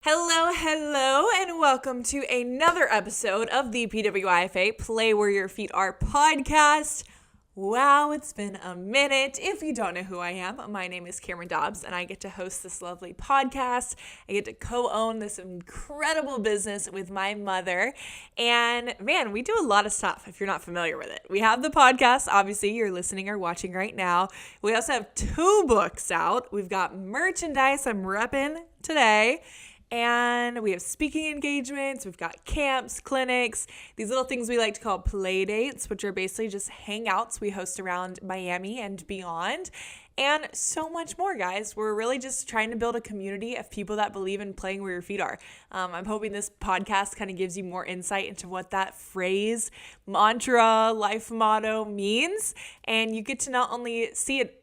Hello, and welcome to another episode of the PWYFA Play Where Your Feet Are podcast. Wow, it's been a minute. If you don't know who I am, my name is Cameron Dobbs, and I get to host this lovely podcast. I get to co-own this incredible business with my mother. And man, we do a lot of stuff if you're not familiar with it. We have the podcast, obviously, you're listening or watching right now. We also have 2 books out. We've got merchandise I'm repping today. And we have speaking engagements, we've got camps, clinics, these little things we like to call play dates, which are basically just hangouts we host around Miami and beyond, and so much more, guys. We're really just trying to build a community of people that believe in playing where your feet are. I'm hoping this podcast kind of gives you more insight into what that phrase, mantra, life motto means, and you get to not only see it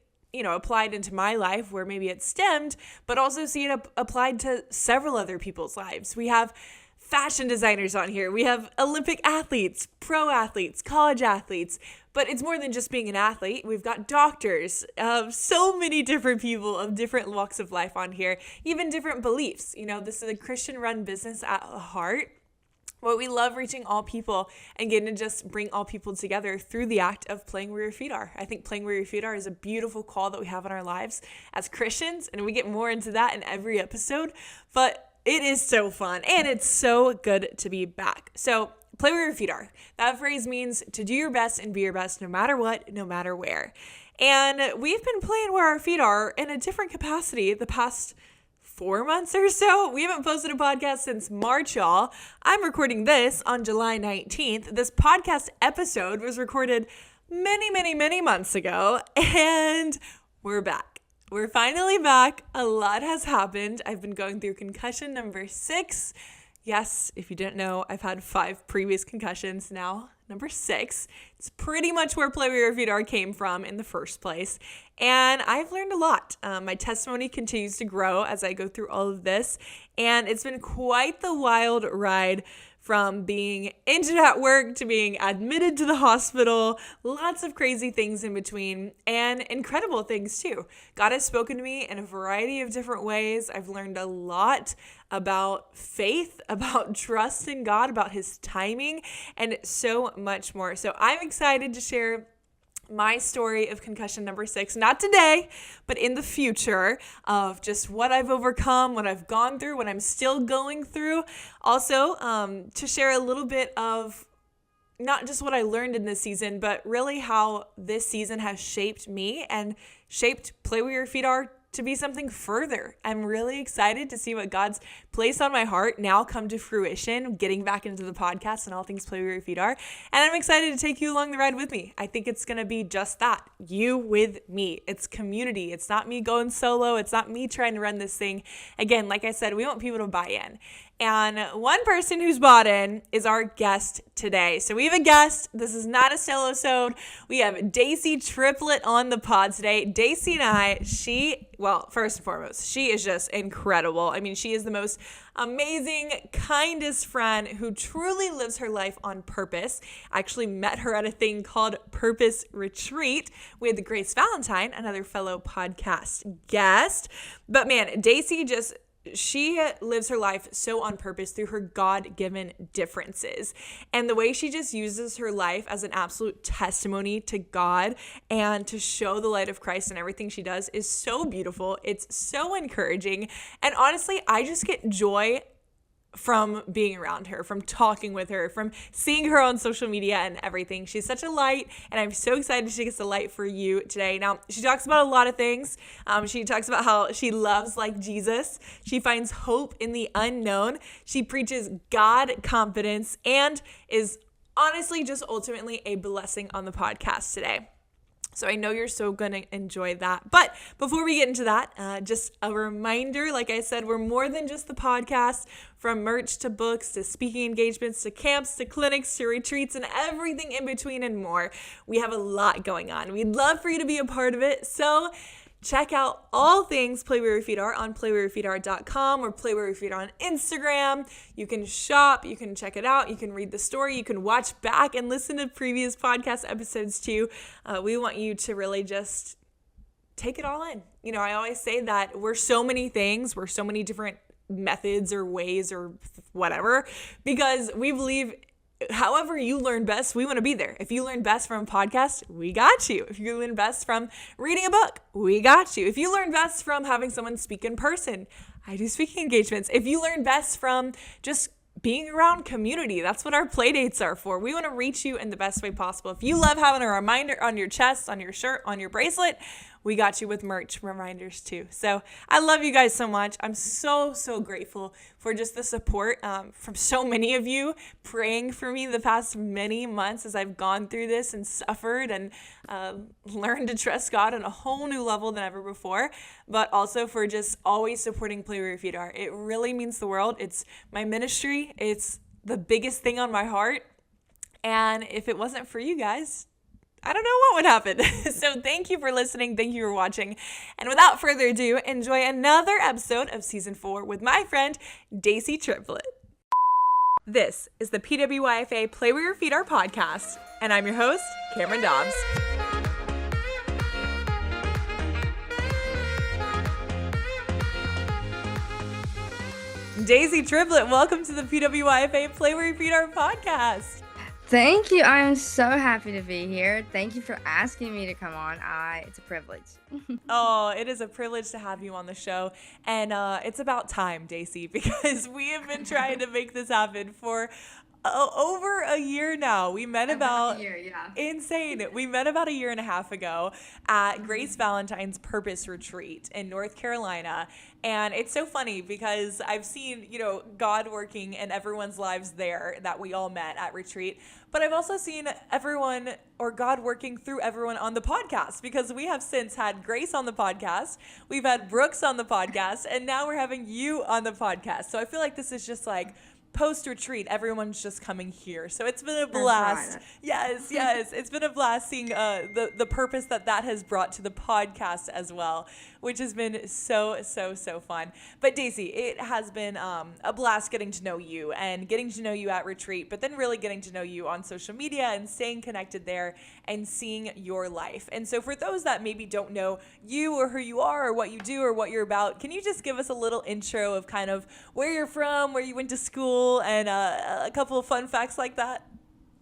applied into my life where maybe it stemmed, but also see it applied to several other people's lives. We have fashion designers on here. We have Olympic athletes, pro athletes, college athletes, but it's more than just being an athlete. We've got doctors, so many different people of different walks of life on here, even different beliefs. This is a Christian-run business at heart. Well, we love reaching all people and getting to just bring all people together through the act of playing where your feet are. I think playing where your feet are is a beautiful call that we have in our lives as Christians, and we get more into that in every episode, but it is so fun, and it's so good to be back. So, play where your feet are. That phrase means to do your best and be your best no matter what, no matter where. And we've been playing where our feet are in a different capacity the past 4 months or so. We haven't posted a podcast since March, y'all. I'm recording this on July 19th. This podcast episode was recorded many months ago, and we're back. We're finally back. A lot has happened. I've been going through concussion number 6. Yes, if you didn't know, I've had 5 previous concussions, now number 6. It's pretty much where Play Where Your Feet Are came from in the first place. And I've learned a lot. My testimony continues to grow as I go through all of this. And it's been quite the wild ride, from being injured at work to being admitted to the hospital, lots of crazy things in between, and incredible things too. God has spoken to me in a variety of different ways. I've learned a lot about faith, about trust in God, about His timing, and so much more. So I'm excited to share my story of concussion number 6, not today, but in the future, of just what I've overcome, what I've gone through, what I'm still going through. Also, to share a little bit of not just what I learned in this season, but really how this season has shaped me and shaped Play Where Your Feet Are to be something further. I'm really excited to see what God's placed on my heart now come to fruition, getting back into the podcast and all things Play Where Your Feet Are. And I'm excited to take you along the ride with me. I think it's going to be just that, you with me. It's community. It's not me going solo. It's not me trying to run this thing. Again, like I said, we want people to buy in. And one person who's bought in is our guest today. So we have a guest. This is not a solo-sode. We have Dacey Triplett on the pod today. Dacey and I, first and foremost, she is just incredible. I mean, she is the most amazing, kindest friend who truly lives her life on purpose. I actually met her at a thing called Purpose Retreat with Grace Valentine, another fellow podcast guest. But man, Dacey she lives her life so on purpose through her God-given differences. And the way she just uses her life as an absolute testimony to God and to show the light of Christ in everything she does is so beautiful. It's so encouraging. And honestly, I just get joy from being around her, from talking with her, from seeing her on social media and everything. She's such a light, and I'm so excited she gets the light for you today. Now, she talks about a lot of things. She talks about how she loves like Jesus. She finds hope in the unknown. She preaches God confidence and is honestly just ultimately a blessing on the podcast today. So I know you're so going to enjoy that. But before we get into that, just a reminder, like I said, we're more than just the podcast. From merch to books to speaking engagements to camps to clinics to retreats and everything in between and more. We have a lot going on. We'd love for you to be a part of it. So check out all things Play Where Your Feet Are on playwhereyyourfeetar.com or Play Where Your Feet Are on Instagram. You can shop, you can check it out, you can read the story, you can watch back and listen to previous podcast episodes too. We want you to really just take it all in. You know, I always say that we're so many things, we're so many different methods or ways or whatever, because we believe however you learn best, we want to be there. If you learn best from a podcast, we got you. If you learn best from reading a book, we got you. If you learn best from having someone speak in person, I do speaking engagements. If you learn best from just being around community, that's what our play dates are for. We want to reach you in the best way possible. If you love having a reminder on your chest, on your shirt, on your bracelet, we got you with merch reminders too. So I love you guys so much. I'm so grateful for just the support from so many of you praying for me the past many months as I've gone through this and suffered and learned to trust God on a whole new level than ever before, but also for just always supporting Play Where Your Feet Are. It really means the world. It's my ministry. It's the biggest thing on my heart. And if it wasn't for you guys, I don't know what would happen. So thank you for listening. Thank you for watching. And without further ado, enjoy another episode of season 4 with my friend, Dacey Triplett. This is the PWYFA Play Where Your Feet Are podcast, and I'm your host, Cameron Dobbs. Dacey Triplett, welcome to the PWYFA Play Where Your Feet Are podcast. Thank you. I am so happy to be here. Thank you for asking me to come on. It's a privilege. Oh, it is a privilege to have you on the show. And it's about time, Dacey, because we have been trying to make this happen for over a year now. We met about a year, yeah. Insane. We met about a year and a half ago at Grace Valentine's Purpose Retreat in North Carolina. And it's so funny because I've seen, God working in everyone's lives there that we all met at retreat. But I've also seen everyone or God working through everyone on the podcast, because we have since had Grace on the podcast. We've had Brooks on the podcast, and now we're having you on the podcast. So I feel like this is just like post-retreat, everyone's just coming here. So it's been a blast. Right. Yes. It's been a blast seeing the purpose that has brought to the podcast as well, which has been so fun. But Dacey, it has been a blast getting to know you and getting to know you at retreat, but then really getting to know you on social media and staying connected there and seeing your life. And so for those that maybe don't know you or who you are or what you do or what you're about, can you just give us a little intro of kind of where you're from, where you went to school, and a couple of fun facts like that?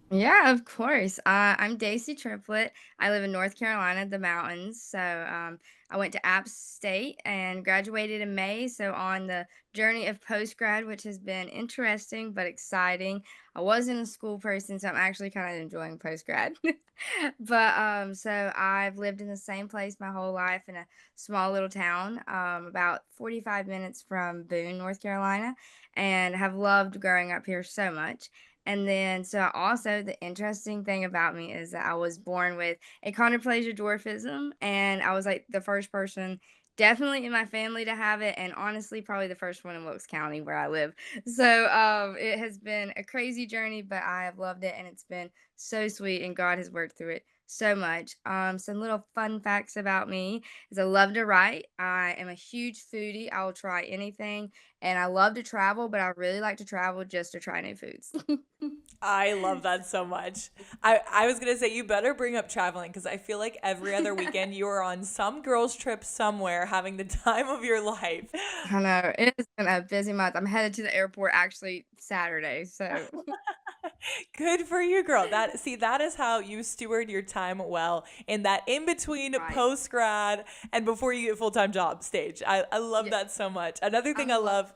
Yeah, of course. I'm Dacey Triplett. I live in North Carolina, the mountains. So I went to App State and graduated in May. So on the journey of post-grad, which has been interesting but exciting. I wasn't a school person, so I'm actually kind of enjoying post-grad. But so I've lived in the same place my whole life in a small little town, about 45 minutes from Boone, North Carolina, and have loved growing up here so much. And then, so also the interesting thing about me is that I was born with achondroplasia dwarfism, and I was like the first person definitely in my family to have it, and honestly, probably the first one in Wilkes County where I live. So it has been a crazy journey, but I have loved it, and it's been so sweet, and God has worked through it so much. Some little fun facts about me is I love to write. I am a huge foodie. I will try anything, and I love to travel, but I really like to travel just to try new foods. I love that so much. I was going to say, you better bring up traveling, because I feel like every other weekend you are on some girls' trip somewhere having the time of your life. I know. It has been a busy month. I'm headed to the airport actually Saturday. So Good for you, girl. That is how you steward your time well in that in between right. post grad and before you get full-time job stage. I love Yeah. that so much. Another thing I I'm love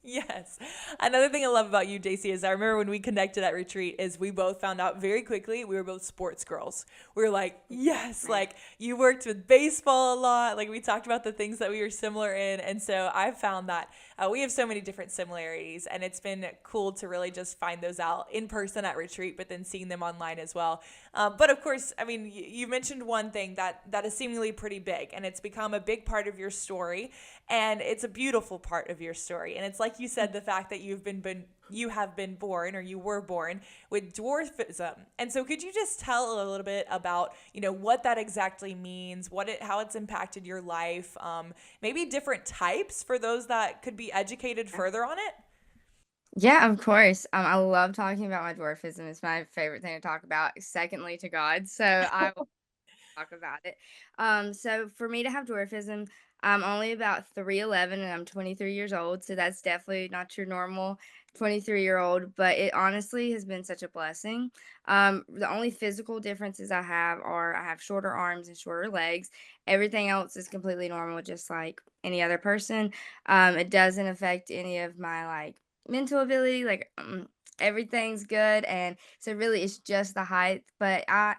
Yes. Another thing I love about you, Dacey, is I remember when we connected at retreat is we both found out very quickly we were both sports girls. We were like, yes, like you worked with baseball a lot. Like we talked about the things that we were similar in. And so I found that we have so many different similarities, and it's been cool to really just find those out in person at retreat, but then seeing them online as well. But of course, I mean, you mentioned one thing that is seemingly pretty big, and it's become a big part of your story, and it's a beautiful part of your story. And it's like you said, the fact that you have been born, or you were born with dwarfism. And so could you just tell a little bit about, what that exactly means, how it's impacted your life, maybe different types for those that could be educated further on it? Yeah, of course. I love talking about my dwarfism. It's my favorite thing to talk about, secondly to God. So I will talk about it. So for me to have dwarfism, I'm only about 3'11" and I'm 23 years old, so that's definitely not your normal 23-year-old, but it honestly has been such a blessing. The only physical differences I have are I have shorter arms and shorter legs. Everything else is completely normal, just like any other person. It doesn't affect any of my like mental ability, like everything's good, and so really it's just the height. But I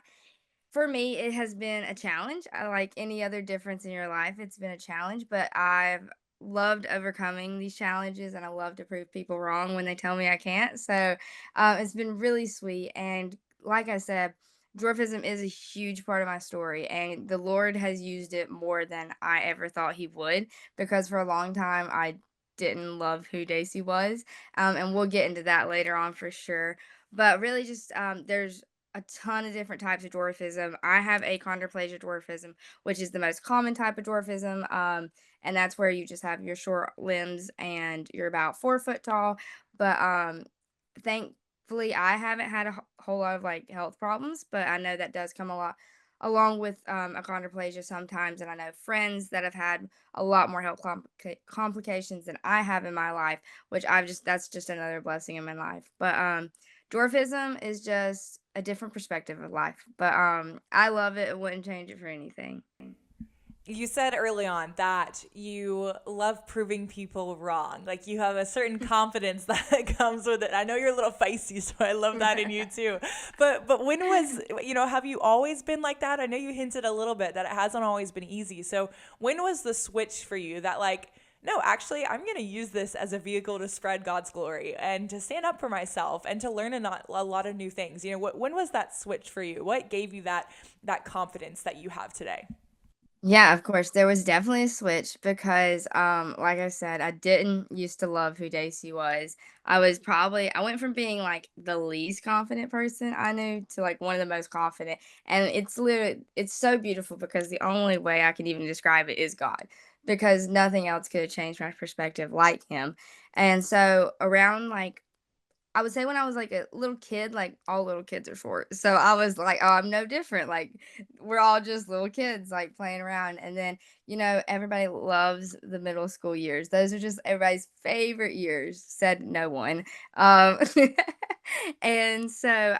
for me, it has been a challenge. Like any other difference in your life, it's been a challenge, but I've loved overcoming these challenges and I love to prove people wrong when they tell me I can't. So it's been really sweet. And like I said, dwarfism is a huge part of my story, and the Lord has used it more than I ever thought He would because for a long time I didn't love who Daisy was. And we'll get into that later on for sure. But really, just there's a ton of different types of dwarfism. I have achondroplasia dwarfism, which is the most common type of dwarfism. And that's where you just have your short limbs and you're about 4 foot tall. But thankfully, I haven't had a whole lot of like health problems, but I know that does come a lot along with achondroplasia sometimes. And I know friends that have had a lot more health complications than I have in my life, which that's just another blessing in my life. But dwarfism is just a different perspective of life, but I love it. I wouldn't change it for anything. You said early on that you love proving people wrong. Like you have a certain confidence that comes with it. I know you're a little feisty, so I love that in you too. But when was, have you always been like that? I know you hinted a little bit that it hasn't always been easy. So when was the switch for you that like, no, actually, I'm going to use this as a vehicle to spread God's glory and to stand up for myself and to learn a lot of new things. When was that switch for you? What gave you that confidence that you have today? Yeah, of course. There was definitely a switch because, like I said, I didn't used to love who Daisy was. I went from being like the least confident person I knew to like one of the most confident. And it's so beautiful because the only way I can even describe it is God, because nothing else could have changed my perspective like him. And so around like I would say when I was like a little kid, like all little kids are short. So I was like, oh, I'm no different. Like we're all just little kids like playing around. And then, everybody loves the middle school years. Those are just everybody's favorite years, said no one. Um and so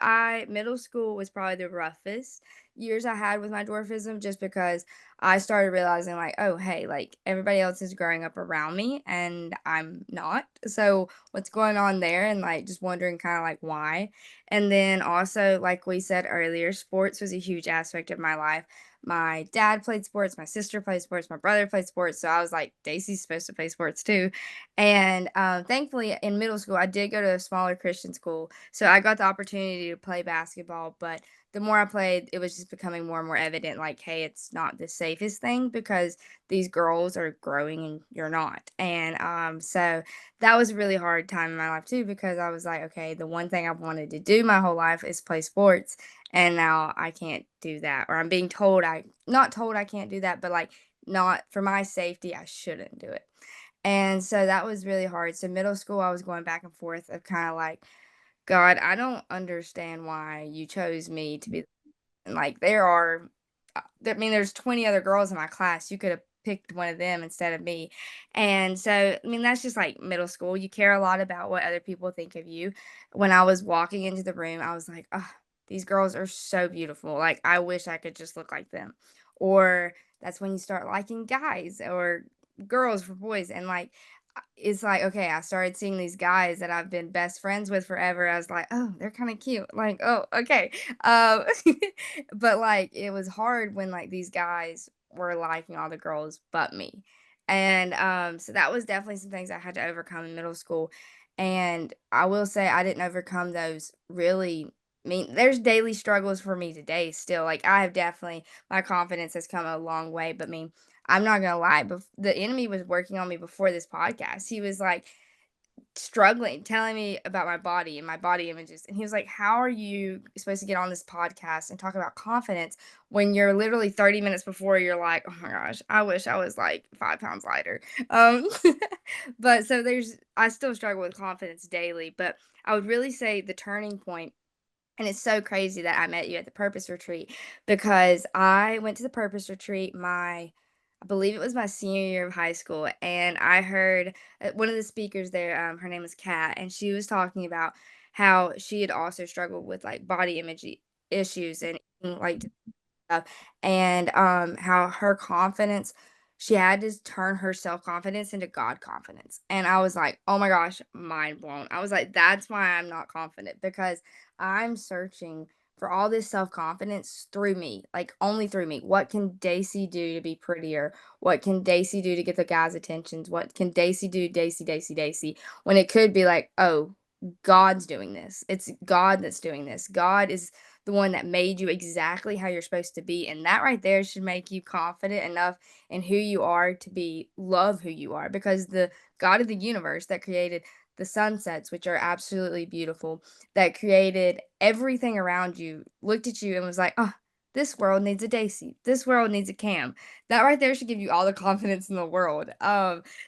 middle school was probably the roughest years I had with my dwarfism just because I started realizing like, oh hey, like everybody else is growing up around me and I'm not. So what's going on there and like just wondering kind of like why. And then also, like we said earlier, sports was a huge aspect of my life. My dad played sports, my sister played sports, my brother played sports. So I was like, Dacey's supposed to play sports too. And thankfully, in middle school, I did go to a smaller Christian school. So I got the opportunity to play basketball. But the more I played, it was just becoming more and more evident like, hey, it's not the safest thing because these girls are growing and you're not. And so that was a really hard time in my life too because I was like, okay, the one thing I've wanted to do my whole life is play sports, and now I can't do that, or I'm being told I not told I can't do that, but like not for my safety, I shouldn't do it. And so that was really hard. So middle school, I was going back and forth of kind of like, God, I don't understand why you chose me to be like, there's 20 other girls in my class. You could have picked one of them instead of me. And so, I mean, that's just like middle school. You care a lot about what other people think of you. When I was walking into the room, I was like, oh, these girls are so beautiful. Like, I wish I could just look like them. Or that's when you start liking guys or girls for boys. And like, it's like, okay, I started seeing these guys that I've been best friends with forever. I was like, oh, they're kind of cute. Like, oh, okay. Um, but like, it was hard when like these guys were liking all the girls but me. And so that was definitely some things I had to overcome in middle school. And I will say I didn't overcome those really. I mean, there's daily struggles for me today still. Like, I have definitely, my confidence has come a long way. But I mean, I'm not gonna lie, the enemy was working on me before this podcast. He was like struggling, telling me about my body and my body images. And he was like, how are you supposed to get on this podcast and talk about confidence when you're literally 30 minutes before you're like, oh my gosh, I wish I was like 5 pounds lighter. Um, but so I still struggle with confidence daily, but I would really say the turning point, and it's so crazy that I met you at the purpose retreat because I went to the purpose retreat I believe it was my senior year of high school, and I heard one of the speakers there. Her name was Kat, and she was talking about how she had also struggled with like body image issues and like stuff, and how her confidence, she had to turn her self-confidence into God confidence. And I was like, "Oh my gosh, mind blown." I was like, "That's why I'm not confident, because I'm searching for all this self-confidence through me, like only through me. What can Daisy do to be prettier? What can Daisy do to get the guys' attentions? What can Daisy do, Daisy, Daisy, Daisy?" When it could be like, "Oh, God's doing this. It's God that's doing this. God is the one that made you exactly how you're supposed to be." And that right there should make you confident enough in who you are to be love who you are, because the God of the universe that created the sunsets, which are absolutely beautiful, that created everything around you, looked at you and was like, "Oh, this world needs a Daisy. This world needs a Cam." That right there should give you all the confidence in the world.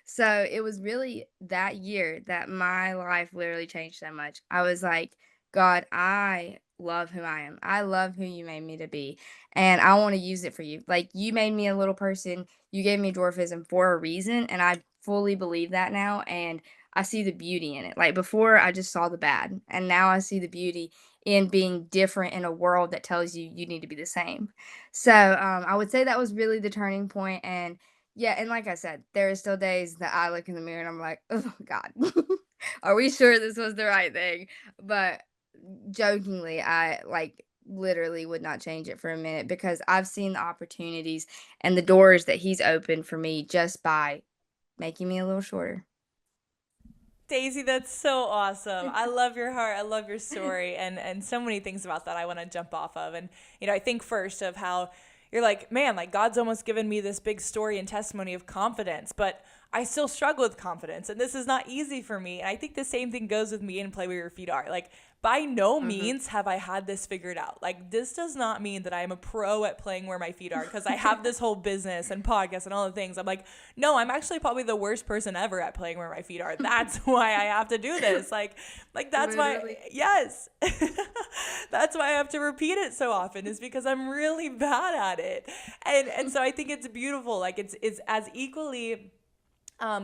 So it was really that year that my life literally changed so much. I was like, "God, I love who I am. I love who you made me to be. And I want to use it for you. Like, you made me a little person. You gave me dwarfism for a reason. And I fully believe that now. And I see the beauty in it. Like, before, I just saw the bad. And now I see the beauty in being different in a world that tells you you need to be the same." So I would say that was really the turning point. And yeah, and like I said, there are still days that I look in the mirror and I'm like, "Oh, God, are we sure this was the right thing?" But jokingly, I like literally would not change it for a minute, because I've seen the opportunities and the doors that he's opened for me just by making me a little shorter. Daisy, that's so awesome. I love your heart. I love your story, and so many things about that I want to jump off of. And I think first of how you're like, man, like God's almost given me this big story and testimony of confidence, but I still struggle with confidence, and this is not easy for me. And I think the same thing goes with me in Play Where Your Feet Are. Like, by no Mhm. means have I had this figured out. Like, this does not mean that I am a pro at playing where my feet are because I have this whole business and podcast and all the things. I'm like, no, I'm actually probably the worst person ever at playing where my feet are. That's why I have to do this. Like that's why, Literally. yes, that's why I have to repeat it so often, is because I'm really bad at it. And so I think it's beautiful. Like, it's as equally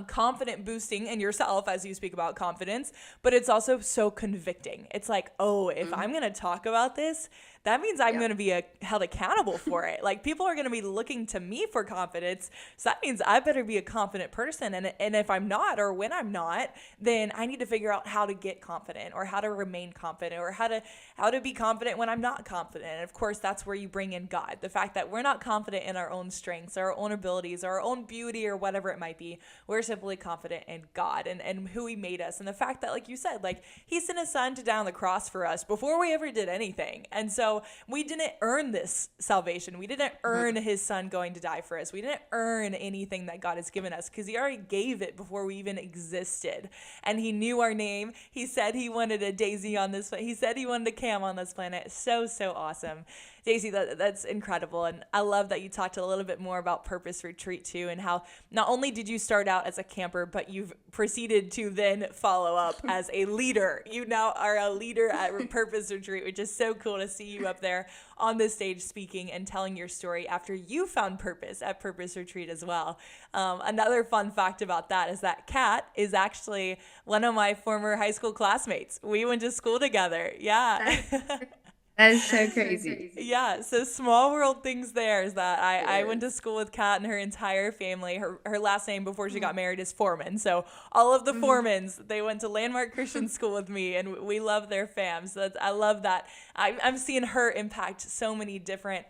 confident boosting in yourself as you speak about confidence, but it's also so convicting. It's like, oh, if Mhm. I'm going to talk about this, that means I'm Yep. going to be held accountable for it. Like, people are going to be looking to me for confidence. So that means I better be a confident person. And if I'm not, or when I'm not, then I need to figure out how to get confident, or how to remain confident, or how to be confident when I'm not confident. And of course, that's where you bring in God. The fact that we're not confident in our own strengths, our own abilities, our own beauty, or whatever it might be. We're simply confident in God and who he made us. And the fact that, like you said, like, he sent his son to die on the cross for us before we ever did anything. And so we didn't earn this salvation. We didn't earn Mhm. his son going to die for us. We didn't earn anything that God has given us, because he already gave it before we even existed. And he knew our name. He said he wanted a Daisy on this planet. He said he wanted a Cam on this planet. So, so awesome. Daisy, that's incredible. And I love that you talked a little bit more about Purpose Retreat too, and how not only did you start out as a camper, but you've proceeded to then follow up as a leader. You now are a leader at Purpose Retreat, which is so cool to see you up there on the stage speaking and telling your story after you found purpose at Purpose Retreat as well. Another fun fact about that is that Kat is actually one of my former high school classmates. We went to school together. Yeah. That, that is so crazy. Yeah, so small world things there is that It I went to is. school with Kat and her entire family. Her last name before she got married is Foreman. So all of the Mhm. Foremans, they went to Landmark Christian School with me, and we love their fam. So I love that. I'm seeing her impact so many different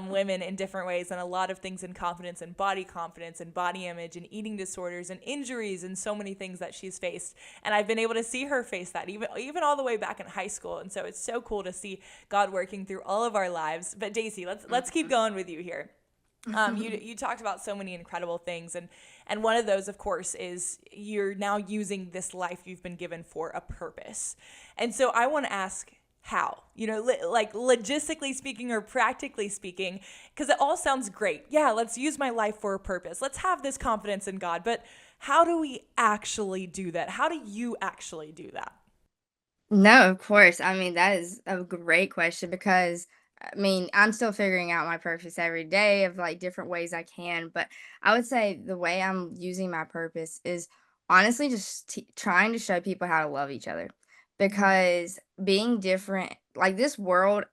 women in different ways, and a lot of things in confidence and body image and eating disorders and injuries and so many things that she's faced. And I've been able to see her face that even all the way back in high school. And so it's so cool to see God working through all of our lives. But Daisy, let's keep going with you here. You talked about so many incredible things, and one of those, of course, is you're now using this life you've been given for a purpose. And so I want to ask, how, like logistically speaking or practically speaking, because it all sounds great. Yeah, let's use my life for a purpose. Let's have this confidence in God. But how do we actually do that? How do you actually do that? No, of course. I mean, that is a great question, because I mean, I'm still figuring out my purpose every day of like different ways I can, but I would say the way I'm using my purpose is honestly just trying to show people how to love each other. Mhm. Because being different, like this world,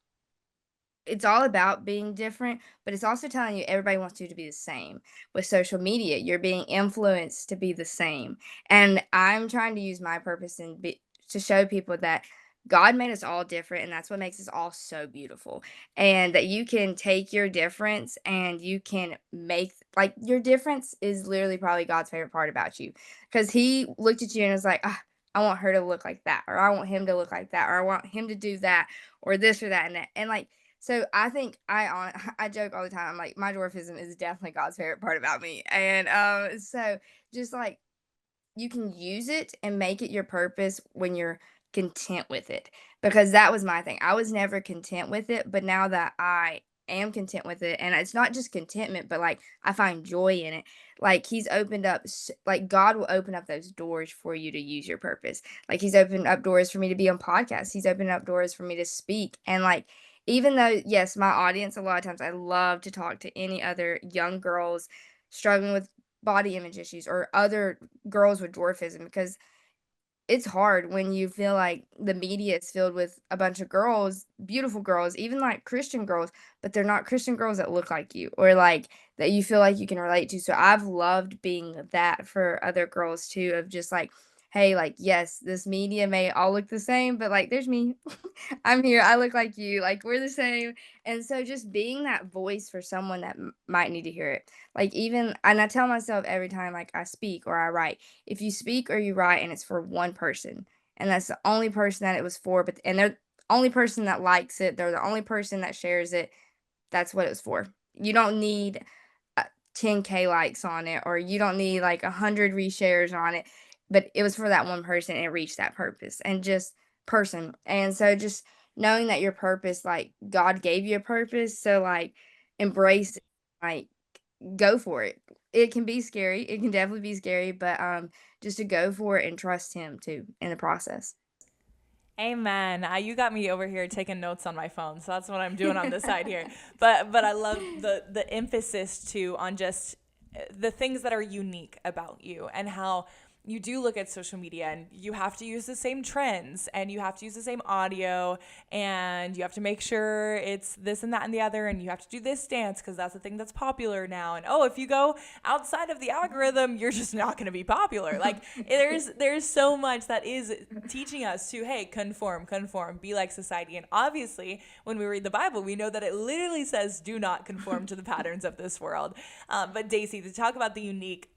it's all about being different, but it's also telling you everybody wants you to be the same. With social media, you're being influenced to be the same. And I'm trying to use my purpose and to show people that God made us all different, and that's what makes us all so beautiful. And that you can take your difference and you can make like your difference is literally probably God's favorite part about you. Because he looked at you and was like, ah, I want her to look like that, or I want him to look like that, or I want him to do that, or this or that and that. And like so I think I joke all the time. I'm like, my dwarfism is definitely God's favorite part about me. And so just like you can use it and make it your purpose when you're content with it. Because that was my thing. I was never content with it, but now that I am content with it, and it's not just contentment, but like I find joy in it. Like he's opened up, like God will open up those doors for you to use your purpose. Like he's opened up doors for me to be on podcasts. He's opened up doors for me to speak. And like, even though, yes, my audience, a lot of times I love to talk to any other young girls struggling with body image issues or other girls with dwarfism because it's hard when you feel like the media is filled with a bunch of girls, beautiful girls, even like Christian girls, but they're not Christian girls that look like you or like that you feel like you can relate to. So I've loved being that for other girls too, of just like, hey, like, yes, this media may all look the same, but like, there's me. I'm here. I look like you. Like, we're the same. And so just being that voice for someone that might need to hear it. Like, even, and I tell myself every time, like, I speak or I write, if you speak or you write and it's for one person, and that's the only person that it was for, but and they're the only person that likes it, they're the only person that shares it, that's what it was for. You don't need 10K likes on it, or you don't need like 100 reshares on it, but it was for that one person and it reached that purpose and just person. And so just knowing that your purpose, like God gave you a purpose, so like embrace it, like go for it. It can be scary. It can definitely be scary, but just to go for it and trust him too in the process. Amen. You got me over here taking notes on my phone, so that's what I'm doing on the side here. But I love the emphasis too on just the things that are unique about you and how you do look at social media and you have to use the same trends and you have to use the same audio and you have to make sure it's this and that and the other and you have to do this dance because that's the thing that's popular now. And oh, if you go outside of the algorithm, you're just not going to be popular. Like there's so much that is teaching us to, hey, conform, be like society. And obviously when we read the Bible, we know that it literally says do not conform to the patterns of this world. But Dacey, to talk about the unique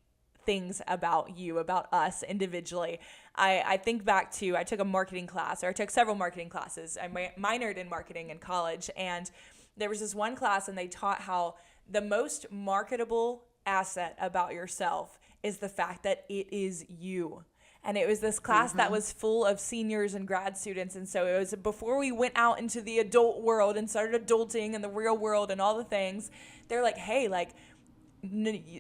things about you, about us individually. I think back to, I took a marketing class, or I took several marketing classes. I minored in marketing in college, and there was this one class, and they taught how the most marketable asset about yourself is the fact that it is you. And it was this class that Hmm. was full of seniors and grad students. And so it was before we went out into the adult world and started adulting in the real world and all the things. They're like, hey, like,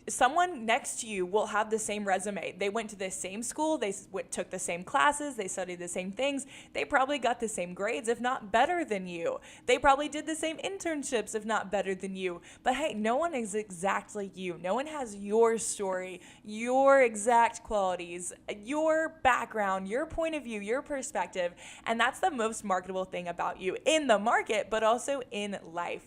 someone next to you will have the same resume. They went to the same school, they took the same classes, they studied the same things. They probably got the same grades, if not better than you. They probably did the same internships, if not better than you. But hey, no one is exactly you. No one has your story, your exact qualities, your background, your point of view, your perspective. And that's the most marketable thing about you in the market, but also in life.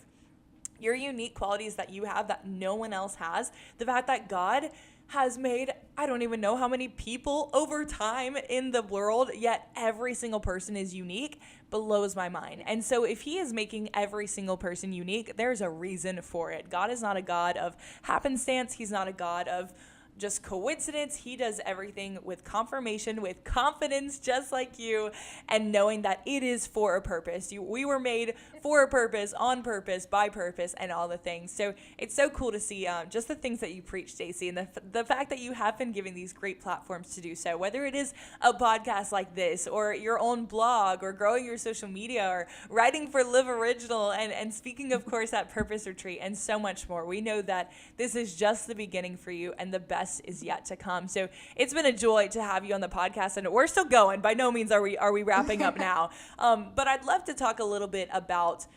Your unique qualities that you have that no one else has. The fact that God has made, I don't even know how many people over time in the world, yet every single person is unique, blows my mind. And so if he is making every single person unique, there's a reason for it. God is not a God of happenstance. He's not a God of just coincidence. He does everything with confirmation, with confidence, just like you, and knowing that it is for a purpose. We were made for a purpose, on purpose, by purpose, and all the things. So it's so cool to see just the things that you preach, Dacey, and the fact that you have been giving these great platforms to do so, whether it is a podcast like this, or your own blog, or growing your social media, or writing for Live Original, and speaking, of course, at Purpose Retreat, and so much more. We know that this is just the beginning for you, and the best is yet to come. So it's been a joy to have you on the podcast, and we're still going. By no means are we wrapping up now. But I'd love to talk a little bit about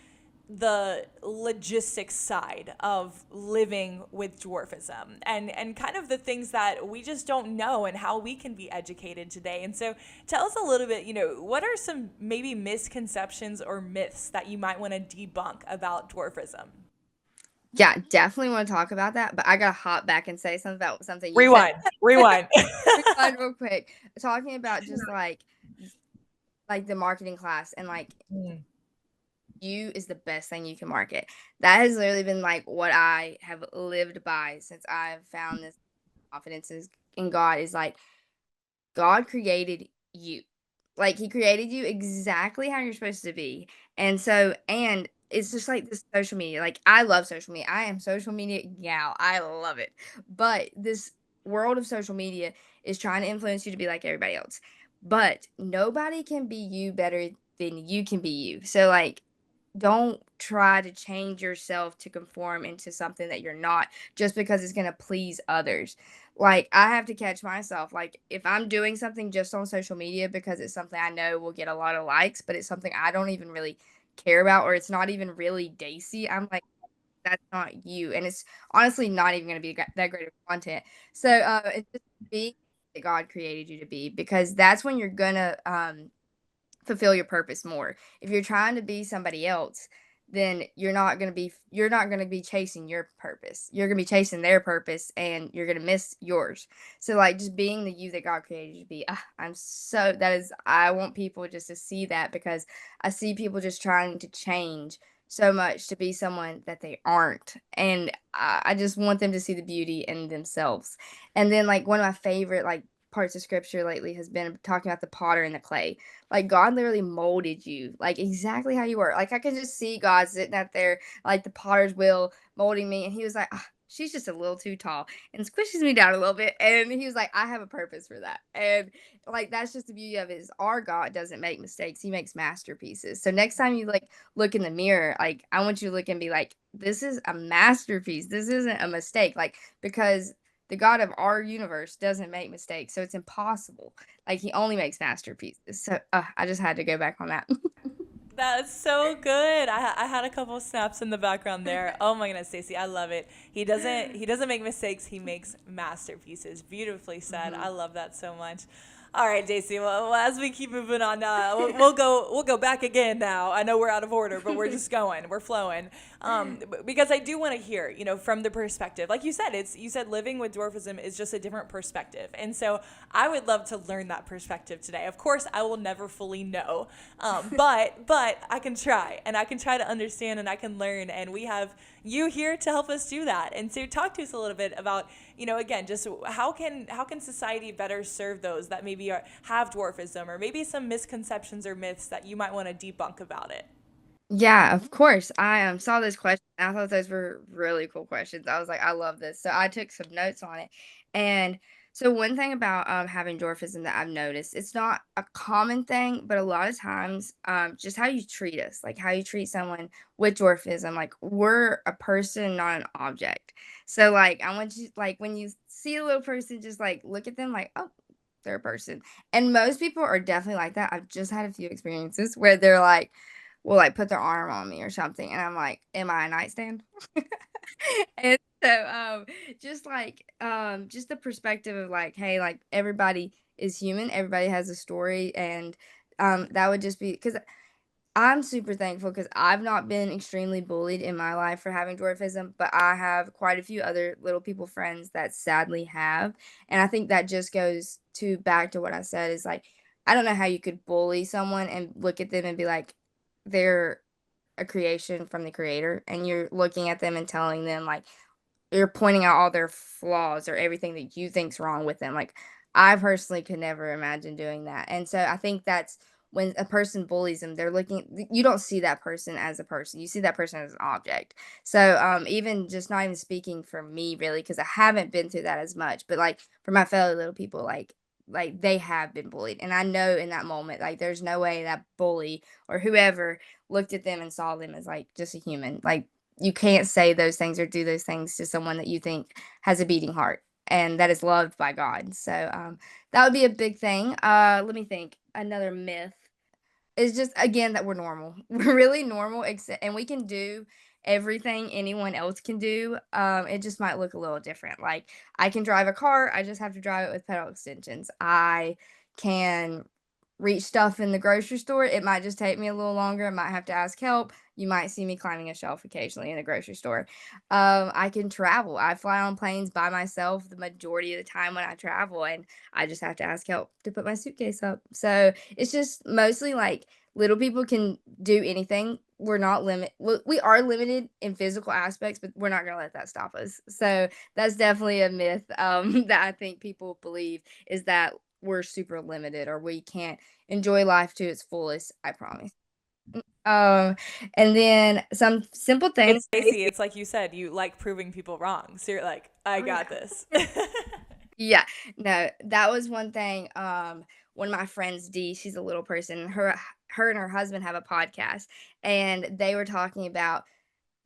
the logistics side of living with dwarfism and kind of the things that we just don't know and how we can be educated today. And so tell us a little bit, what are some maybe misconceptions or myths that you might want to debunk about dwarfism? Yeah, definitely want to talk about that, but I gotta hop back and say something about something you said. Rewind, rewind. Rewind real quick. Talking about just like the marketing class and like Mm. you is the best thing you can market. That has literally been like what I have lived by since I've found this confidence in God is like God created you. Like he created you exactly how you're supposed to be. And it's just like this social media. Like I love social media. I am social media gal. I love it. But this world of social media is trying to influence you to be like everybody else. But nobody can be you better than you can be you. So like don't try to change yourself to conform into something that you're not just because it's going to please others. Like I have to catch myself like if I'm doing something just on social media because it's something I know will get a lot of likes, but it's something I don't even really care about or it's not even really Daisy, I'm like that's not you and it's honestly not even going to be that great of content. So it's just being that God created you to be because that's when you're going to fulfill your purpose more. If you're trying to be somebody else, then you're not going to be chasing your purpose. You're going to be chasing their purpose and you're going to miss yours. So like just being the you that God created you to be. I want people just to see that because I see people just trying to change so much to be someone that they aren't. And I just want them to see the beauty in themselves. And then like one of my favorite like parts of scripture lately has been talking about the potter and the clay like God literally molded you, like exactly how you were. Like I can just see God sitting out there, like the potter's wheel, molding me, and He was like, "Ah, she's just a little too tall and squishes me down a little bit." And He was like, "I have a purpose for that." And like that's just the beauty of it is our God doesn't make mistakes; He makes masterpieces. So next time you like look in the mirror, like I want you to look and be like, "This is a masterpiece. This isn't a mistake." Like because the God of our universe doesn't make mistakes, so it's impossible. Like, he only makes masterpieces. So, I just had to go back on that. That's so good. I had a couple snaps in the background there. Oh my goodness, Stacey, I love it. He doesn't make mistakes. He makes masterpieces. Beautifully said. I Mhm. love that so much. All right, Daisy. Well, as we keep moving on, we'll go back again now. I know we're out of order, but we're just going. We're flowing. Because I do want to hear, from the perspective, like you said living with dwarfism is just a different perspective, and so I would love to learn that perspective today. Of course, I will never fully know, but I can try, and I can try to understand, and I can learn, and we have you here to help us do that. And so, talk to us a little bit about, again, just how can society better serve those that maybe have dwarfism, or maybe some misconceptions or myths that you might want to debunk about it. Yeah, of course. I saw those questions. I thought those were really cool questions. I was like, I love this. So I took some notes on it. And so one thing about having dwarfism that I've noticed, it's not a common thing, but a lot of times, just how you treat us, like how you treat someone with dwarfism, like we're a person, not an object. So like I want you like when you see a little person, just like look at them like, oh, they're a person. And most people are definitely like that. I've just had a few experiences where they're like, will, like, put their arm on me or something, and I'm like, "Am I a nightstand?" And so, just the perspective of, like, hey, like, everybody is human, everybody has a story, and, that would just be because. I'm super thankful because I've not been extremely bullied in my life for having dwarfism, but I have quite a few other little people friends that sadly have. And I think that just goes to back to what I said is like, I don't know how you could bully someone and look at them and be like, they're a creation from the creator. And you're looking at them and telling them, like, you're pointing out all their flaws or everything that you think's wrong with them. Like, I personally could never imagine doing that. And so I think that's when a person bullies them, they're looking you don't see that person as a person. You see that person as an object. So even just not even speaking for me really, because I haven't been through that as much, but like for my fellow little people, like they have been bullied. And I know in that moment, like there's no way that bully or whoever looked at them and saw them as like just a human. Like you can't say those things or do those things to someone that you think has a beating heart and that is loved by God. So that would be a big thing. Let me think. Another myth. It's just, again, that we're normal. We're really normal, except and we can do everything anyone else can do. It just might look a little different. Like, I can drive a car, I just have to drive it with pedal extensions. I can reach stuff in the grocery store. It might just take me a little longer. I might have to ask help. You might see me climbing a shelf occasionally in the grocery store. I can travel. I fly on planes by myself the majority of the time when I travel, and I just have to ask help to put my suitcase up. So it's just mostly like little people can do anything. We're not limit. We are limited in physical aspects, but we're not gonna let that stop us. So that's definitely a myth that I think people believe, is that we're super limited or we can't enjoy life to its fullest. I promise. Um, and then some simple It's things. Stacey, it's like you said, you like proving people wrong. So you're like, I Oh yeah. got this. Yeah, no, that was one thing. One of my friends, Dee, she's a little person. Her and her husband have a podcast, and they were talking about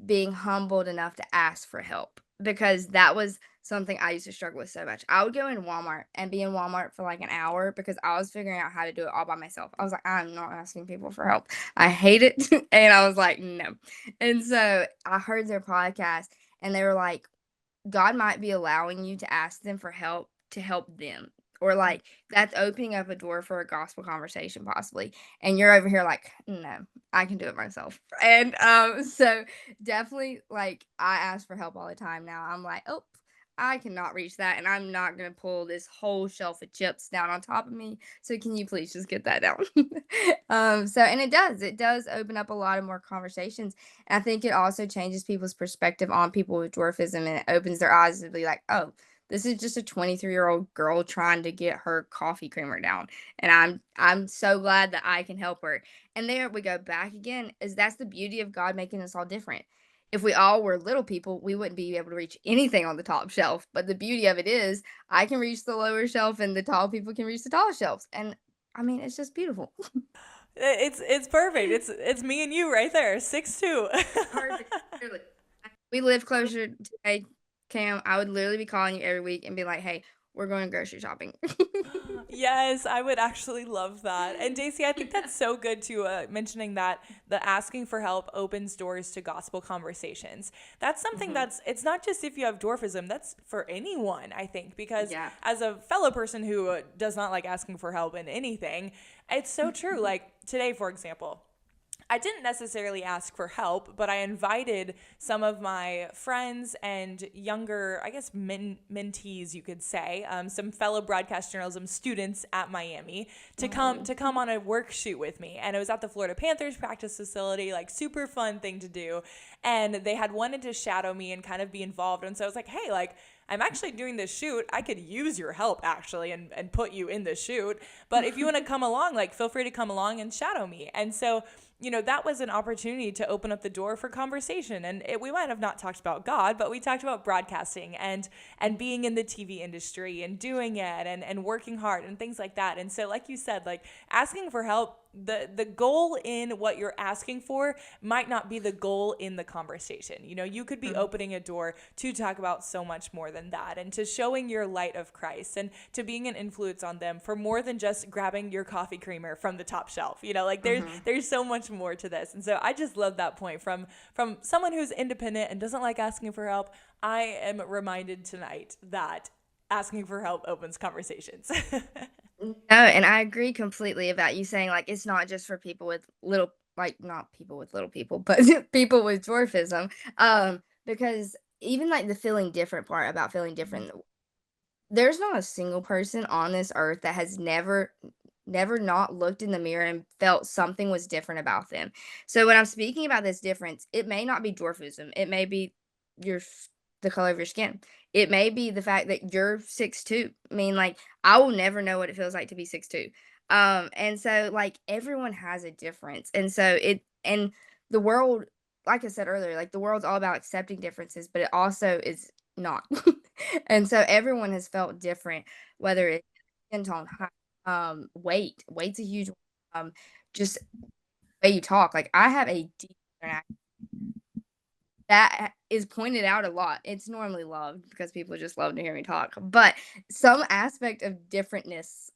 being humbled enough to ask for help, because that was something I used to struggle with so much. I would go in Walmart and be in Walmart for like an hour because I was figuring out how to do it all by myself. I was like, I'm not asking people for help. I hate it. And I was like, no. And so I heard their podcast, and they were like, God might be allowing you to ask them for help to help them. Or like that's opening up a door for a gospel conversation possibly. And you're over here like, no, I can do it myself. And so definitely like I ask for help all the time now. I'm like, oh, I cannot reach that, and I'm not gonna pull this whole shelf of chips down on top of me. So can you please just get that down? So and it does open up a lot of more conversations. And I think it also changes people's perspective on people with dwarfism, and it opens their eyes to be like, oh, this is just a 23-year-old girl trying to get her coffee creamer down. And I'm so glad that I can help her. And there we go back again, is that's the beauty of God making us all different. If we all were little people, we wouldn't be able to reach anything on the top shelf. But the beauty of it is I can reach the lower shelf and the tall people can reach the tall shelves. And I mean, it's just beautiful. It's perfect. It's me and you right there, 6'2". Perfect. Literally. We live closer today, Cam. I would literally be calling you every week and be like, "Hey, we're going grocery shopping." Yes, I would actually love that. And Daisy, I think Yeah. that's so good to mentioning that the asking for help opens doors to gospel conversations. That's something Mhm. it's not just if you have dwarfism, that's for anyone, I think, because Yeah. as a fellow person who does not like asking for help in anything, it's so true. Like today, for example, I didn't necessarily ask for help, but I invited some of my friends and younger, I guess, mentees, you could say, some fellow broadcast journalism students at Miami to come on a work shoot with me. And it was at the Florida Panthers practice facility, like super fun thing to do. And they had wanted to shadow me and kind of be involved. And so I was like, hey, like, I'm actually doing this shoot. I could use your help actually and put you in the shoot. But if you want to come along, like feel free to come along and shadow me. And so that was an opportunity to open up the door for conversation. And we might have not talked about God, but we talked about broadcasting and being in the TV industry and doing it and working hard and things like that. And so, like you said, like asking for help, the goal in what you're asking for might not be the goal in the conversation. You could be opening a door to talk about so much more than that, and to showing your light of Christ and to being an influence on them for more than just grabbing your coffee creamer from the top shelf. Like there's so much more to this. And so I just love that point from someone who's independent and doesn't like asking for help. I am reminded tonight that asking for help opens conversations. No, and I agree completely about you saying like it's not just for people with little, like not people with little people, but people with dwarfism. Because even like the feeling different part about feeling different, there's not a single person on this earth that has never not looked in the mirror and felt something was different about them. So when I'm speaking about this difference, it may not be dwarfism. It may be the color of your skin. It may be the fact that you're 6'2". I mean, like I will never know what it feels like to be 6'2". And so like everyone has a difference. And so the world, like I said earlier, like the world's all about accepting differences, but it also is not. And so everyone has felt different, whether it's skin tone, height, weight. Weight's a huge just way you talk. Like I have a deep southern accent that is pointed out a lot. It's normally loved because people just love to hear me talk. But some aspect of differentness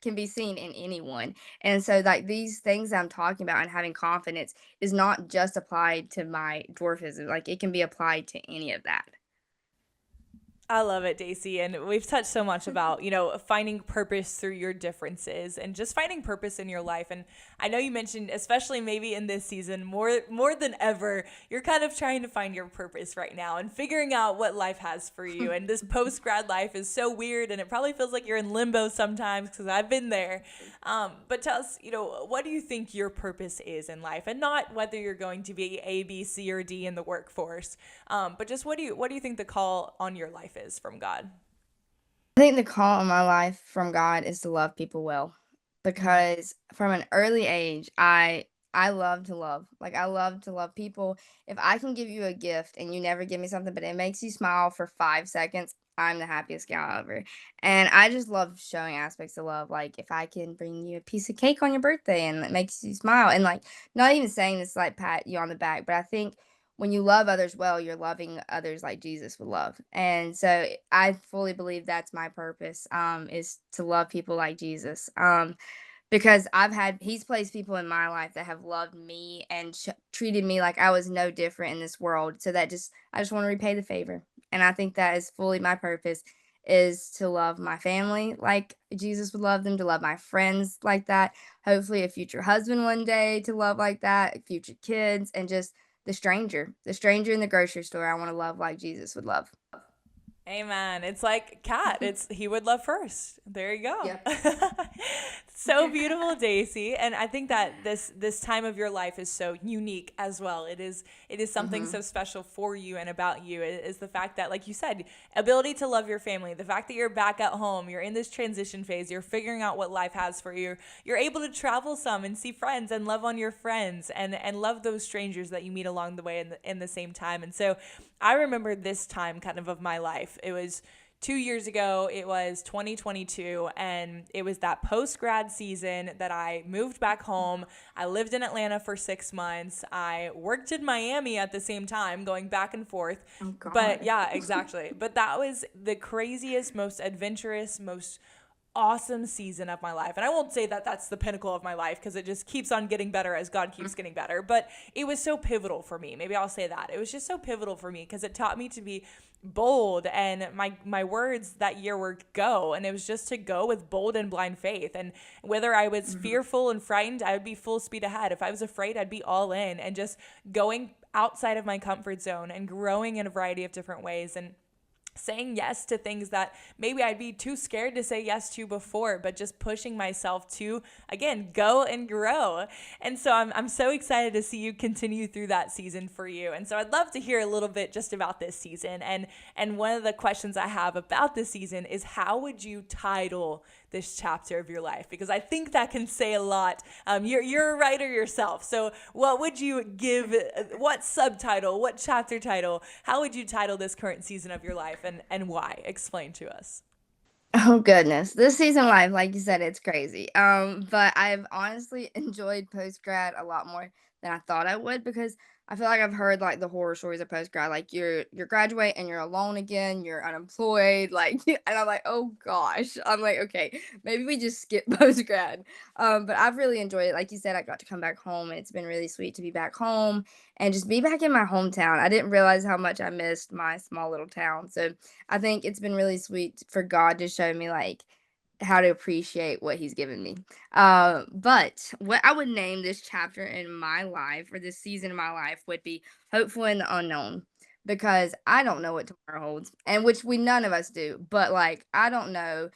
can be seen in anyone. And so, like, these things I'm talking about and having confidence is not just applied to my dwarfism, like, it can be applied to any of that. I love it, Dacey. And we've touched so much about, finding purpose through your differences and just finding purpose in your life. And I know you mentioned, especially maybe in this season, more than ever, you're kind of trying to find your purpose right now and figuring out what life has for you. And this post grad life is so weird, and it probably feels like you're in limbo sometimes because I've been there. But tell us, what do you think your purpose is in life, and not whether you're going to be A, B, C, or D in the workforce, but just what do you think the call on your life is from God? I think the call in my life from God is to love people well, Mm. because from an early age, I love to love. Like, I love to love people. If I can give you a gift and you never give me something, but it makes you smile for 5 seconds, I'm the happiest gal ever. And I just love showing aspects of love. Like, if I can bring you a piece of cake on your birthday and it makes you smile, and like, not even saying this to, like, pat you on the back, but I think when you love others well, you're loving others like Jesus would love. And so I fully believe that's my purpose, is to love people like Jesus. Because he's placed people in my life that have loved me and treated me like I was no different in this world. So I just want to repay the favor. And I think that is fully my purpose, is to love my family like Jesus would love them, to love my friends like that. Hopefully a future husband one day to love like that, future kids, and just the stranger in the grocery store. I want to love like Jesus would love. Amen. It's like Cat. It's he would love first. There you go. Yep. So beautiful, Daisy. And I think that this time of your life is so unique as well. It is something Mhm. so special for you and about you. It is the fact that, like you said, ability to love your family, the fact that you're back at home, you're in this transition phase, you're figuring out what life has for you. You're able to travel some and see friends and love on your friends and love those strangers that you meet along the way in the same time. And so I remember this time kind of my life. It was 2 years ago. It was 2022, and it was that post grad season that I moved back home. I lived in Atlanta for 6 months. I worked in Miami at the same time, going back and forth. Oh But God. yeah, exactly. But that was the craziest, most adventurous, most awesome season of my life. And I won't say that that's the pinnacle of my life, because it just keeps on getting better as God keeps getting better. But it was so pivotal for me. Maybe I'll say that. It was just so pivotal for me because it taught me to be bold. And my words that year were go. And it was just to go with bold and blind faith. And whether I was fearful and frightened, I would be full speed ahead. If I was afraid, I'd be all in and just going outside of my comfort zone and growing in a variety of different ways. And saying yes to things that maybe I'd be too scared to say yes to before, but just pushing myself to, again, go and grow. And so I'm so excited to see you continue through that season for you. And so I'd love to hear a little bit just about this season. And one of the questions I have about this season is, how would you title this chapter of your life? Because I think that can say a lot. You're a writer yourself. So what would you give, what subtitle, what chapter title, how would you title this current season of your life, and why? Explain to us. Oh goodness. This season of life, like you said, it's crazy. But I've honestly enjoyed post grad a lot more than I thought I would, because I feel like I've heard like the horror stories of post grad. Like, you're graduate and you're alone again, you're unemployed, like, and I'm like, oh gosh. I'm like, okay, maybe we just skip post grad. But I've really enjoyed it. Like you said, I got to come back home, and it's been really sweet to be back home and just be back in my hometown. I didn't realize how much I missed my small little town. So I think it's been really sweet for God to show me, like, how to appreciate what He's given me. But what I would name this chapter in my life, or this season of my life, would be hopeful in the unknown, because I don't know what tomorrow holds, and which we none of us do. But like, I don't know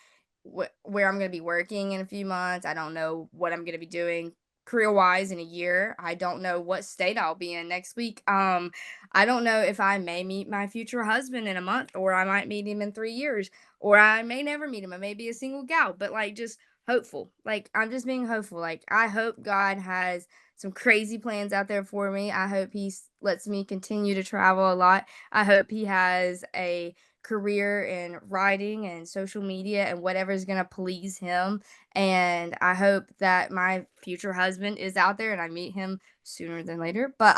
where I'm going to be working in a few months. I don't know what I'm going to be doing career wise in a year. I don't know what state I'll be in next week. I don't know if I may meet my future husband in a month, or I might meet him in 3 years, or I may never meet him. I may be a single gal, but like, just hopeful. Like, I'm just being hopeful. Like, I hope God has some crazy plans out there for me. I hope lets me continue to travel a lot. I hope He has a career in writing and social media and whatever is going to please Him. And I hope that my future husband is out there and I meet him sooner than later. But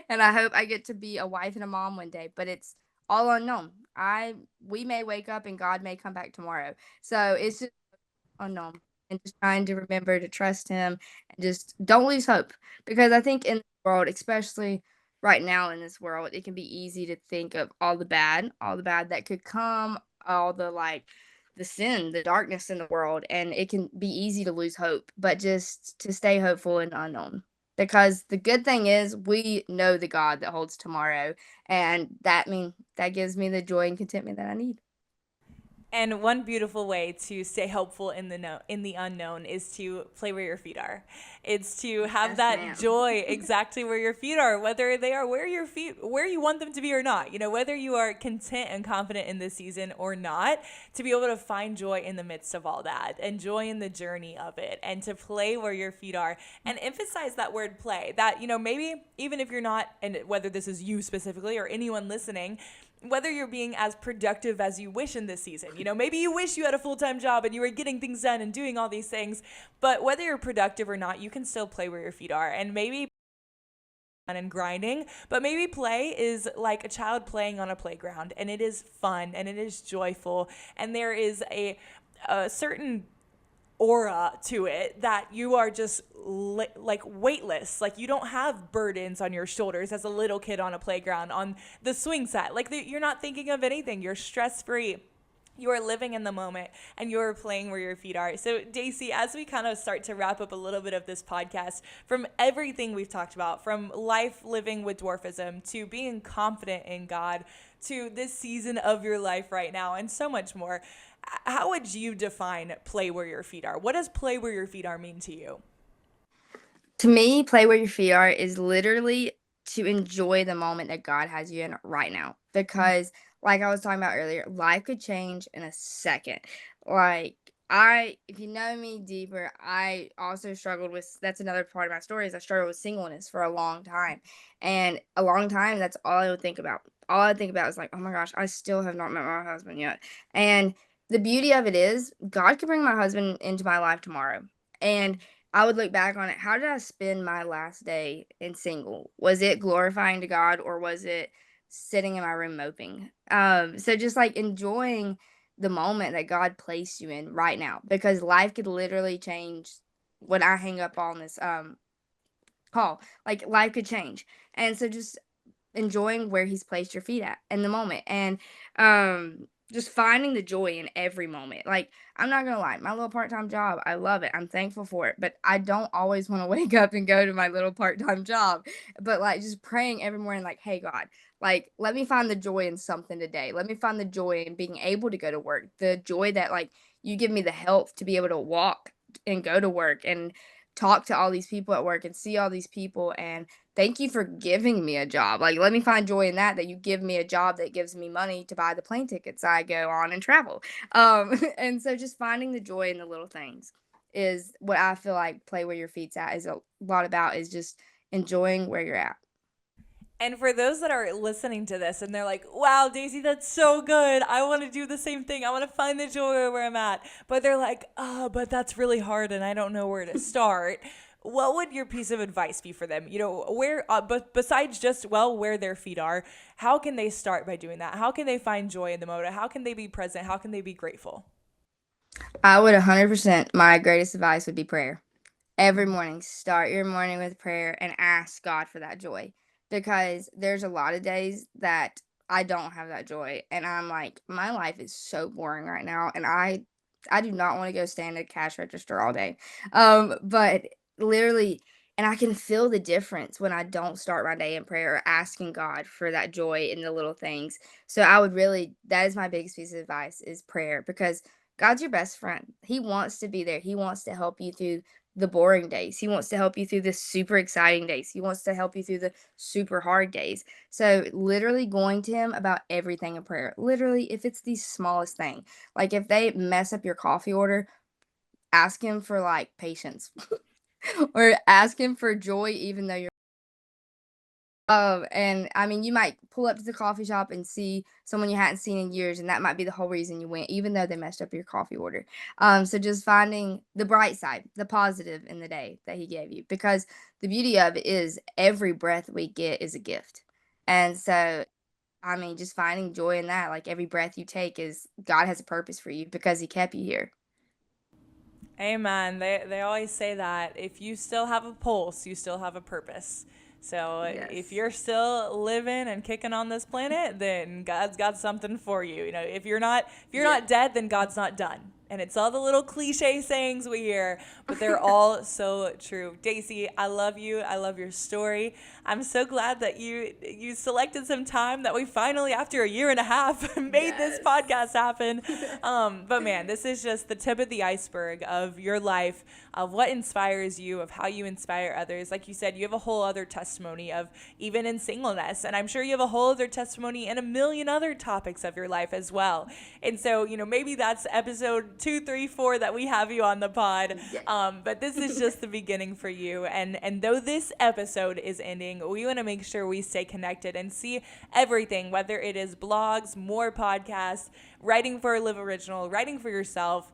and I hope I get to be a wife and a mom one day, but it's all unknown. I We may wake up and God may come back tomorrow. So it's just unknown, and just trying to remember to trust him and just don't lose hope. Because I think in the world, especially right now in this world, it can be easy to think of all the bad that could come, all the like the sin, the darkness in the world, and it can be easy to lose hope, but just to stay hopeful in the unknown. Because the good thing is we know the God that holds tomorrow, and that gives me the joy and contentment that I need. And one beautiful way to stay hopeful in the in the unknown is to play where your feet are. It's to have Yes, that ma'am. joy exactly where your feet are, whether they are where you want them to be or not. You know, whether you are content and confident in this season or not, to be able to find joy in the midst of all that and joy in the journey of it and to play where your feet are and emphasize that word play. That, you know, maybe even if you're not, and whether this is you specifically or anyone listening, whether you're being as productive as you wish in this season. You know, maybe you wish you had a full-time job and you were getting things done and doing all these things, but whether you're productive or not, you can still play where your feet are. And maybe and grinding, but maybe play is like a child playing on a playground, and it is fun and it is joyful, and there is a certain aura to it that you are just like weightless, like you don't have burdens on your shoulders as a little kid on a playground on the swing set, like you're not thinking of anything, you're stress free, you are living in the moment and you're playing where your feet are. So Dacey, as we kind of start to wrap up a little bit of this podcast, from everything we've talked about, from life living with dwarfism to being confident in God to this season of your life right now and so much more, how would you define play where your feet are? What does play where your feet are mean to you? To me, play where your feet are is literally to enjoy the moment that God has you in right now. Because, like I was talking about earlier, life could change in a second. Like, if you know me deeper, I also struggled with that's another part of my story is I struggled with singleness for a long time. And a long time, that's all I would think about. All I think about is like, oh my gosh, I still have not met my husband yet. And the beauty of it is, God could bring my husband into my life tomorrow. And I would look back on it. How did I spend my last day in single? Was it glorifying to God or was it sitting in my room moping? So just like enjoying the moment that God placed you in right now because life could literally change when I hang up on this call. Like life could change. And so just enjoying where he's placed your feet at in the moment and just finding the joy in every moment. Like I'm not gonna lie, my little part-time job, I love it. I'm thankful for it, but I don't always want to wake up and go to my little part-time job. But like just praying every morning, like, hey God, like let me find the joy in something today. Let me find the joy in being able to go to work. The joy that like you give me the health to be able to walk and go to work and talk to all these people at work and see all these people and thank you for giving me a job. Like, let me find joy in that you give me a job that gives me money to buy the plane tickets I go on and travel. And so just finding the joy in the little things is what I feel like play where your feet's at is a lot about is just enjoying where you're at. And for those that are listening to this and they're like, wow, Daisy, that's so good. I want to do the same thing. I want to find the joy where I'm at. But they're like, oh, but that's really hard and I don't know where to start. What would your piece of advice be for them? You know, where, but besides just, well, where their feet are, how can they start by doing that? How can they find joy in the moment? How can they be present? How can they be grateful? I would 100%, my greatest advice would be prayer. Every morning, start your morning with prayer and ask God for that joy. Because there's a lot of days that I don't have that joy and I'm like, my life is so boring right now and I do not want to go stand at a cash register all day. But literally and I can feel the difference when I don't start my day in prayer or asking God for that joy in the little things. So I would really that is my biggest piece of advice is prayer because God's your best friend. He wants to be there. He wants to help you through the boring days. He wants to help you through the super exciting days. He wants to help you through the super hard days. So, literally going to him about everything in prayer. Literally, if it's the smallest thing, like if they mess up your coffee order, ask him for like patience or ask him for joy, even though you're and I mean, you might pull up to the coffee shop and see someone you hadn't seen in years, and that might be the whole reason you went, even though they messed up your coffee order. So just finding the bright side, the positive in the day that he gave you, because the beauty of it is every breath we get is a gift. And so, I mean, just finding joy in that, like every breath you take is God has a purpose for you because he kept you here. Amen. They always say that if you still have a pulse, you still have a purpose. So if Yes. you're still living and kicking on this planet, then God's got something for you. You know, if you're not dead, then God's not done. And it's all the little cliche sayings we hear, but they're all so true. Dacey, I love you. I love your story. I'm so glad that you selected some time that we finally, after a year and a half, made this Yes. podcast happen. But man, this is just the tip of the iceberg of your life, of what inspires you, of how you inspire others. Like you said, you have a whole other testimony of even in singleness. And I'm sure you have a whole other testimony in a million other topics of your life as well. And so, maybe that's episode 2, 3, 4 that we have you on the pod. Yeah. But this is just the beginning for you. And though this episode is ending, we want to make sure we stay connected and see everything, whether it is blogs, more podcasts, writing for a Live Original, writing for yourself,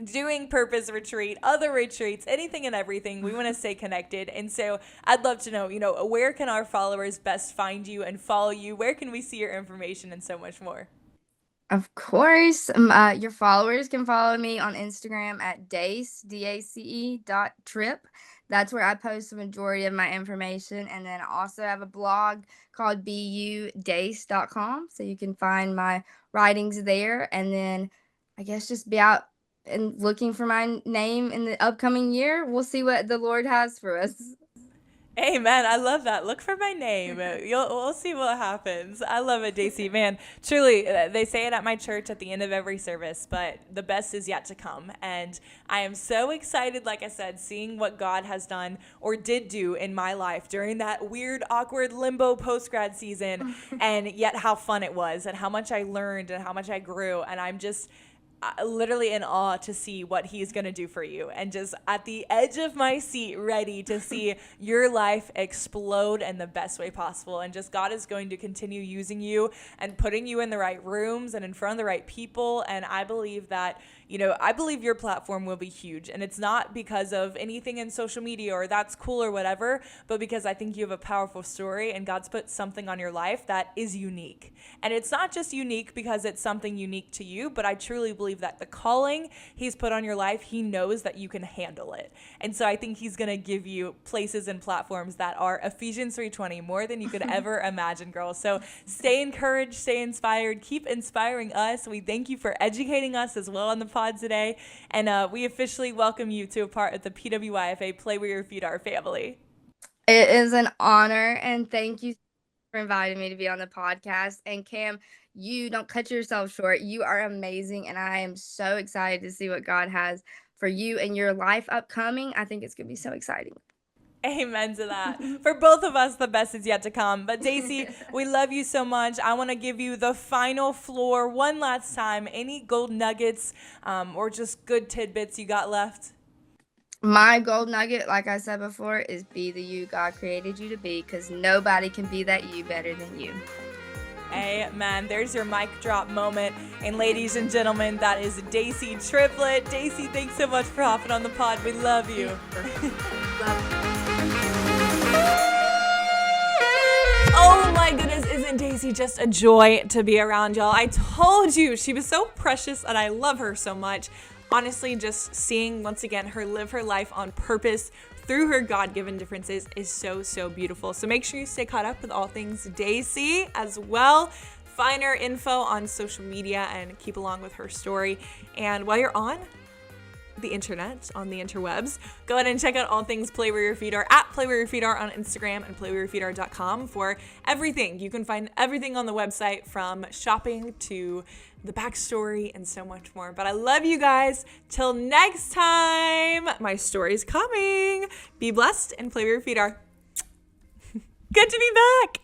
doing Purpose Retreat, other retreats, anything and everything. We want to stay connected. And so I'd love to know, where can our followers best find you and follow you? Where can we see your information and so much more? Of course, your followers can follow me on Instagram at dace.trip. That's where I post the majority of my information. And then I also have a blog called budace.com. So you can find my writings there. And then I guess just be out and looking for my name in the upcoming year. We'll see what the Lord has for us. Amen. I love that. Look for my name. We'll see what happens. I love it, Dacey. Man, truly, they say it at my church at the end of every service, but the best is yet to come. And I am so excited, like I said, seeing what God has done or did do in my life during that weird, awkward limbo post-grad season, and yet how fun it was and how much I learned and how much I grew. And I'm just literally in awe to see what he's going to do for you, and just at the edge of my seat ready to see your life explode in the best way possible. And just God is going to continue using you and putting you in the right rooms and in front of the right people. And I believe that I believe your platform will be huge. And it's not because of anything in social media or that's cool or whatever, but because I think you have a powerful story and God's put something on your life that is unique. And it's not just unique because it's something unique to you, but I truly believe that the calling he's put on your life, he knows that you can handle it. And so I think he's going to give you places and platforms that are Ephesians 3:20, more than you could ever imagine, girls. So stay encouraged, stay inspired, keep inspiring us. We thank you for educating us as well on the pod today. And we officially welcome you to a part of the PWYFA Play Where Your Feet Are family. It is an honor, and thank you for inviting me to be on the podcast. And Cam, you don't cut yourself short. You are amazing, and I am so excited to see what God has for you and your life upcoming. I think it's going to be so exciting. Amen to that. For both of us, the best is yet to come. But Dacey, we love you so much. I want to give you the final floor one last time. Any gold nuggets or just good tidbits you got left? My gold nugget, like I said before, is be the you God created you to be, because nobody can be that you better than you. Amen. There's your mic drop moment. And ladies and gentlemen, that is Dacey Triplett. Dacey, thanks so much for hopping on the pod. We love you. Oh my goodness, isn't Dacey just a joy to be around, y'all? I told you she was so precious and I love her so much. Honestly, just seeing once again her live her life on purpose through her God-given differences is so, so beautiful. So make sure you stay caught up with all things Dacey as well. Find her info on social media and keep along with her story. And while you're on the internet, on the interwebs, go ahead and check out all things Play Where Your Feet Are at Play Where Your Feet Are on Instagram and playwhereyyourfeetare.com for everything. You can find everything on the website, from shopping to the backstory and so much more. But I love you guys. Till next time, my story's coming. Be blessed and play where your feet are. Good to be back.